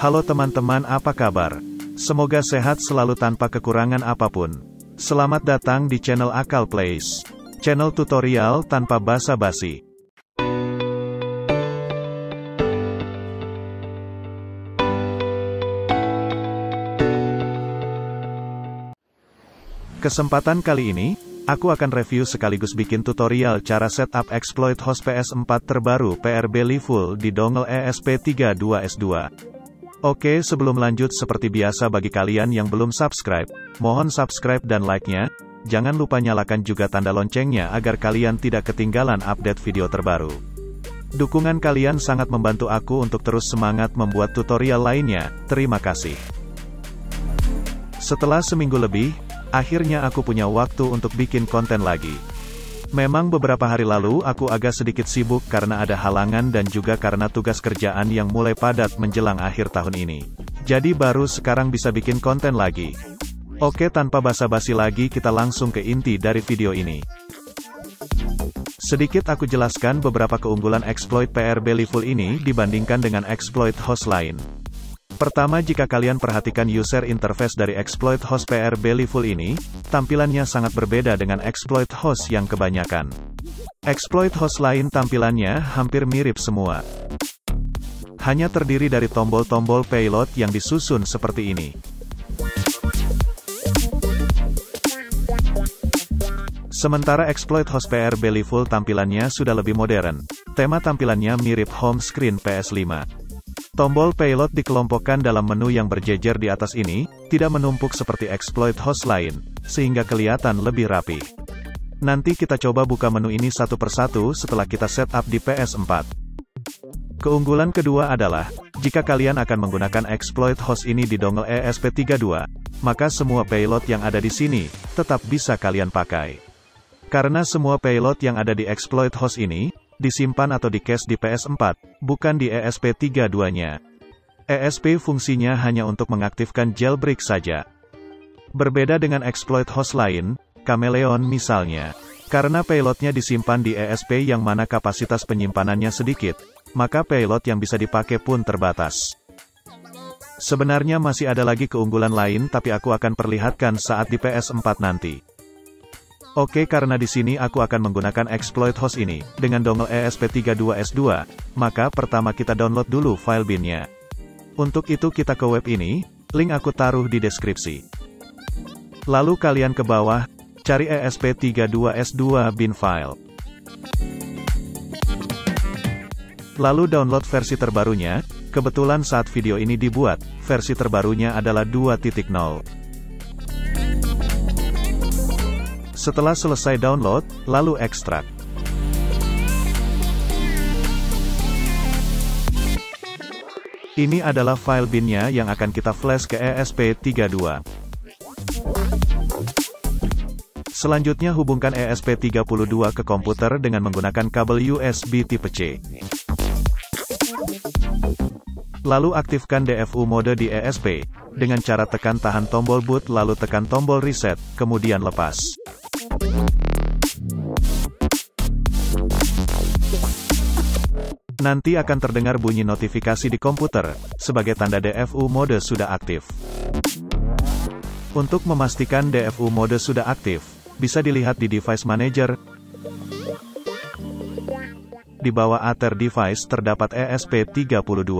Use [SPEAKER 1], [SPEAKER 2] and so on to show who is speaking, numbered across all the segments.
[SPEAKER 1] Halo teman-teman, apa kabar? Semoga sehat selalu tanpa kekurangan apapun. Selamat datang di channel Akal Plays. Channel tutorial tanpa basa-basi. Kesempatan kali ini, aku akan review sekaligus bikin tutorial cara setup exploit host PS4 terbaru PRBly Full di dongle ESP32S2. Oke, sebelum lanjut seperti biasa bagi kalian yang belum subscribe, mohon subscribe dan like-nya, jangan lupa nyalakan juga tanda loncengnya agar kalian tidak ketinggalan update video terbaru. Dukungan kalian sangat membantu aku untuk terus semangat membuat tutorial lainnya, terima kasih. Setelah seminggu lebih, akhirnya aku punya waktu untuk bikin konten lagi. Memang beberapa hari lalu aku agak sedikit sibuk karena ada halangan dan juga karena tugas kerjaan yang mulai padat menjelang akhir tahun ini. Jadi baru sekarang bisa bikin konten lagi. Oke, tanpa basa-basi lagi kita langsung ke inti dari video ini. Sedikit aku jelaskan beberapa keunggulan exploit PRBly Full ini dibandingkan dengan exploit host lain. Pertama, jika kalian perhatikan user interface dari exploit host PRBly Full ini, tampilannya sangat berbeda dengan exploit host yang kebanyakan. Exploit host lain tampilannya hampir mirip semua. Hanya terdiri dari tombol-tombol payload yang disusun seperti ini. Sementara exploit host PRBly Full tampilannya sudah lebih modern. Tema tampilannya mirip home screen PS5. Tombol payload dikelompokkan dalam menu yang berjejer di atas ini, tidak menumpuk seperti exploit host lain, sehingga kelihatan lebih rapi. Nanti kita coba buka menu ini satu persatu setelah kita setup di PS4. Keunggulan kedua adalah, jika kalian akan menggunakan exploit host ini di dongle ESP32, maka semua payload yang ada di sini, tetap bisa kalian pakai. Karena semua payload yang ada di exploit host ini, disimpan atau di-cache di PS4, bukan di ESP32-nya. ESP fungsinya hanya untuk mengaktifkan jailbreak saja. Berbeda dengan exploit host lain, Chameleon misalnya. Karena payloadnya disimpan di ESP yang mana kapasitas penyimpanannya sedikit, maka payload yang bisa dipakai pun terbatas. Sebenarnya masih ada lagi keunggulan lain tapi aku akan perlihatkan saat di PS4 nanti. Oke, karena di sini aku akan menggunakan exploit host ini, dengan dongle ESP32S2, maka pertama kita download dulu file bin-nya. Untuk itu kita ke web ini, link aku taruh di deskripsi. Lalu kalian ke bawah, cari ESP32S2 bin file. Lalu download versi terbarunya, kebetulan saat video ini dibuat, versi terbarunya adalah 2.0. Setelah selesai download, lalu ekstrak. Ini adalah file bin-nya yang akan kita flash ke ESP32. Selanjutnya hubungkan ESP32 ke komputer dengan menggunakan kabel USB tipe C. Lalu aktifkan DFU mode di ESP, dengan cara tekan tahan tombol boot lalu tekan tombol reset, kemudian lepas. Nanti akan terdengar bunyi notifikasi di komputer, sebagai tanda DFU mode sudah aktif. Untuk memastikan DFU mode sudah aktif, bisa dilihat di Device Manager. Di bawah Other Device terdapat ESP32.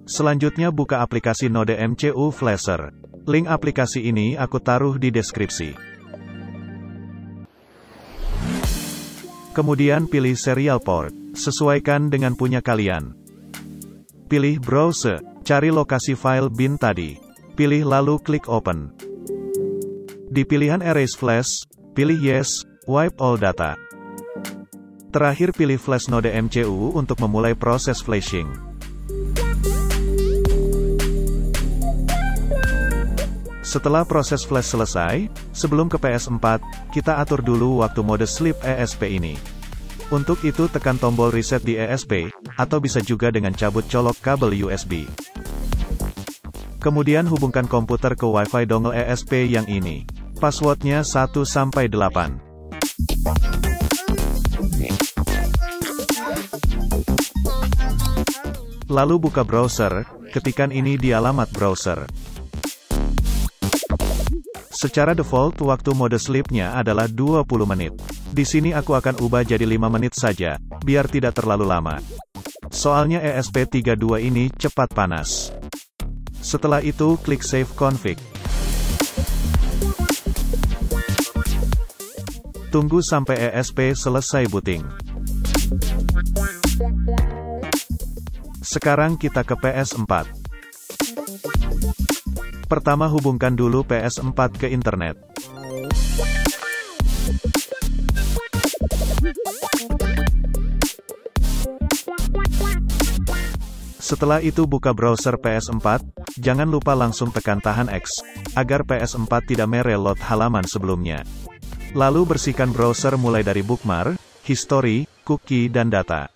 [SPEAKER 1] Selanjutnya buka aplikasi Node MCU Flasher. Link aplikasi ini aku taruh di deskripsi. Kemudian pilih Serial Port, sesuaikan dengan punya kalian. Pilih Browse, cari lokasi file bin tadi. Pilih lalu klik Open. Di pilihan Erase Flash, pilih Yes, Wipe All Data. Terakhir pilih Flash Node MCU untuk memulai proses flashing. Setelah proses flash selesai, sebelum ke PS4, kita atur dulu waktu mode sleep ESP ini. Untuk itu tekan tombol reset di ESP, atau bisa juga dengan cabut colok kabel USB. Kemudian hubungkan komputer ke Wi-Fi dongle ESP yang ini. Passwordnya 1-8. Lalu buka browser, ketikan ini di alamat browser. Secara default waktu mode sleep-nya adalah 20 menit. Di sini aku akan ubah jadi 5 menit saja, biar tidak terlalu lama. Soalnya ESP32 ini cepat panas. Setelah itu klik Save Config. Tunggu sampai ESP selesai booting. Sekarang kita ke PS4. Pertama hubungkan dulu PS4 ke internet. Setelah itu buka browser PS4, jangan lupa langsung tekan tahan X, agar PS4 tidak mereload halaman sebelumnya. Lalu bersihkan browser mulai dari bookmark, history, cookie dan data.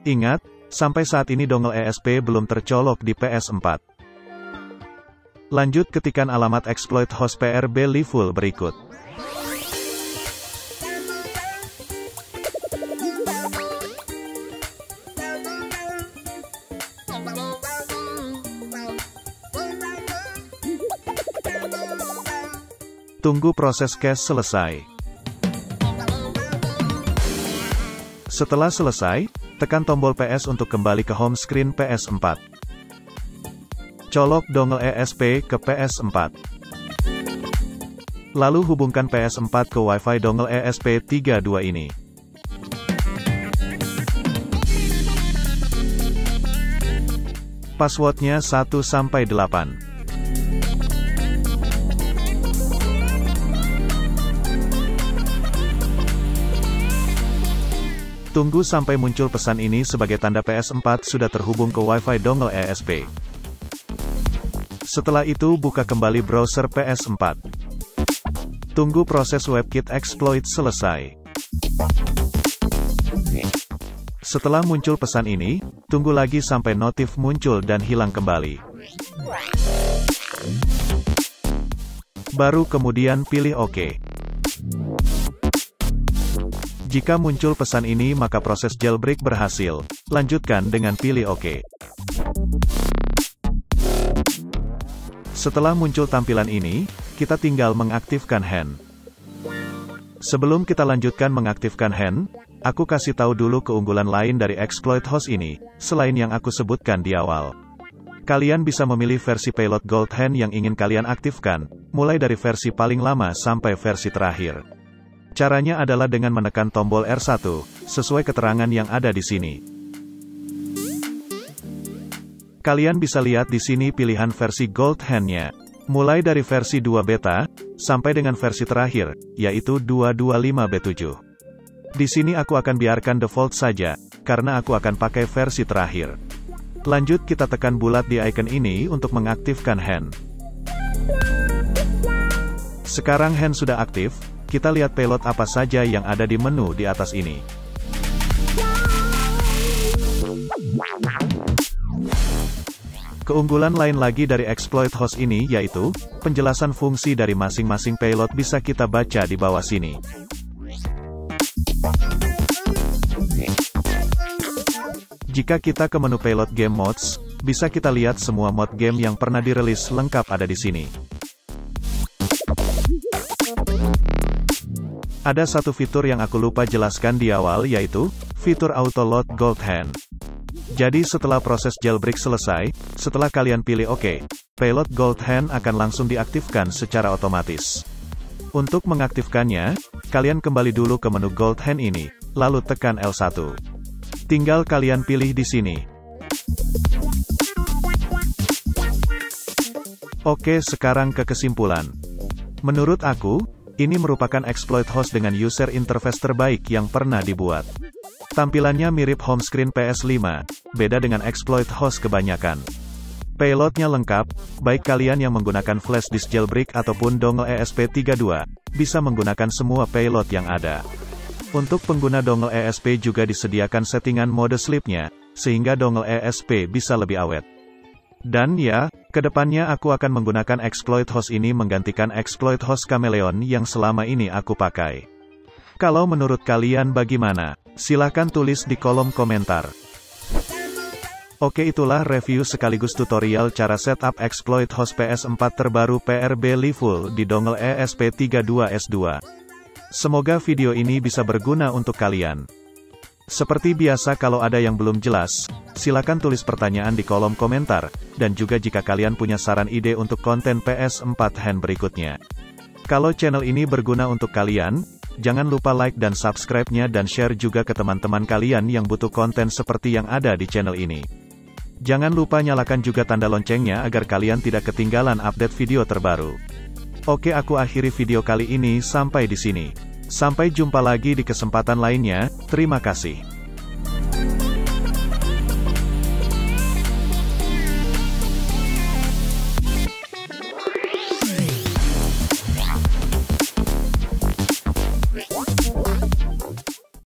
[SPEAKER 1] Ingat, sampai saat ini dongle ESP belum tercolok di PS4. Lanjut ketikan alamat exploit host PR Bellyful berikut. Tunggu proses cache selesai. Setelah selesai, tekan tombol PS untuk kembali ke home screen PS4. Colok dongle ESP ke PS4. Lalu hubungkan PS4 ke Wi-Fi dongle ESP32 ini. Passwordnya 1-8. Tunggu sampai muncul pesan ini sebagai tanda PS4 sudah terhubung ke Wi-Fi dongle ESP. Setelah itu buka kembali browser PS4. Tunggu proses WebKit exploit selesai. Setelah muncul pesan ini, tunggu lagi sampai notif muncul dan hilang kembali. Baru kemudian pilih OK. Jika muncul pesan ini maka proses jailbreak berhasil. Lanjutkan dengan pilih OK. Setelah muncul tampilan ini, kita tinggal mengaktifkan hand. Sebelum kita lanjutkan mengaktifkan hand, aku kasih tahu dulu keunggulan lain dari exploit host ini, selain yang aku sebutkan di awal. Kalian bisa memilih versi payload Gold Hand yang ingin kalian aktifkan, mulai dari versi paling lama sampai versi terakhir. Caranya adalah dengan menekan tombol R1, sesuai keterangan yang ada di sini. Kalian bisa lihat di sini pilihan versi Gold Hand-nya, mulai dari versi 2 beta, sampai dengan versi terakhir, yaitu 225B7. Di sini aku akan biarkan default saja, karena aku akan pakai versi terakhir. Lanjut kita tekan bulat di icon ini untuk mengaktifkan hand. Sekarang hand sudah aktif. Kita lihat payload apa saja yang ada di menu di atas ini. Keunggulan lain lagi dari exploit host ini yaitu, penjelasan fungsi dari masing-masing payload bisa kita baca di bawah sini. Jika kita ke menu payload game modes, bisa kita lihat semua mod game yang pernah dirilis lengkap ada di sini. Ada satu fitur yang aku lupa jelaskan di awal yaitu, fitur auto load Gold Hand. Jadi setelah proses jailbreak selesai, setelah kalian pilih OK, payload Gold Hand akan langsung diaktifkan secara otomatis. Untuk mengaktifkannya, kalian kembali dulu ke menu Gold Hand ini, lalu tekan L1. Tinggal kalian pilih di sini. Oke, sekarang ke kesimpulan. Menurut aku, ini merupakan exploit host dengan user interface terbaik yang pernah dibuat. Tampilannya mirip home screen PS5, beda dengan exploit host kebanyakan. Payloadnya lengkap, baik kalian yang menggunakan flash disk jailbreak ataupun dongle ESP32, bisa menggunakan semua payload yang ada. Untuk pengguna dongle ESP juga disediakan settingan mode sleep-nya, sehingga dongle ESP bisa lebih awet. Dan ya, kedepannya aku akan menggunakan exploit host ini menggantikan exploit host Chameleon yang selama ini aku pakai. Kalau menurut kalian bagaimana? Silahkan tulis di kolom komentar. Oke, itulah review sekaligus tutorial cara setup exploit host PS4 terbaru PRBLiFull di dongle ESP32S2. Semoga video ini bisa berguna untuk kalian. Seperti biasa, kalau ada yang belum jelas, silakan tulis pertanyaan di kolom komentar, dan juga jika kalian punya saran ide untuk konten PS4 hand berikutnya. Kalau channel ini berguna untuk kalian, jangan lupa like dan subscribe-nya dan share juga ke teman-teman kalian yang butuh konten seperti yang ada di channel ini. Jangan lupa nyalakan juga tanda loncengnya agar kalian tidak ketinggalan update video terbaru. Oke, aku akhiri video kali ini sampai di sini. Sampai jumpa lagi di kesempatan lainnya, terima kasih.